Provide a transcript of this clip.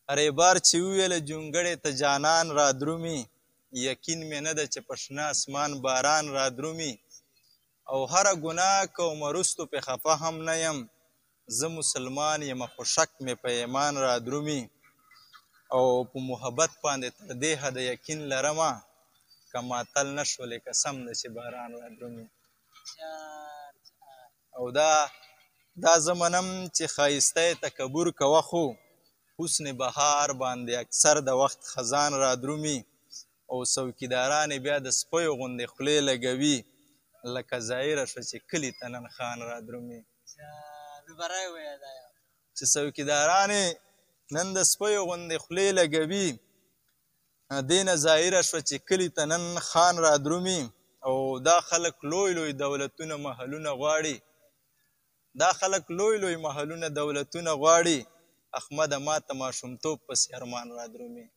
هرې بار چې وویله جونګړې ته جانان را درومي، یقین مې نه ده چې په شنه اسمان باران را درومي. او هره ګناه کوم وروستو پې خفه هم نه یم، زه مسلمان یم خو شک مې په ایمان را درومي. او په محبت باندې تر دې حده یقین لرمه، که ماتل نه شولې قسم ده چې باران را درومي. او دا زه منم چې ښایسته تکبر کوه خو حسن بهار باندې اکثر د وخت خزان را درومي. او څوکیداران یې بیا د سپیو غوندې خولې لګوي، لکه ظاهره شوه چې کلي ته نن خان را درومي. چې څوکیداران یې نن د سپیو غوندې خولې لګوي، دې نه ظاهره شوه چې کلي ته نن خان را درومي. او دا خلک لوی لوی دولتونه محلونه غواړي، دا خلک لوی لوی محلونه دولتونه غواړي، احمده ما ته ماشومتوب پسې ارمان را درومي.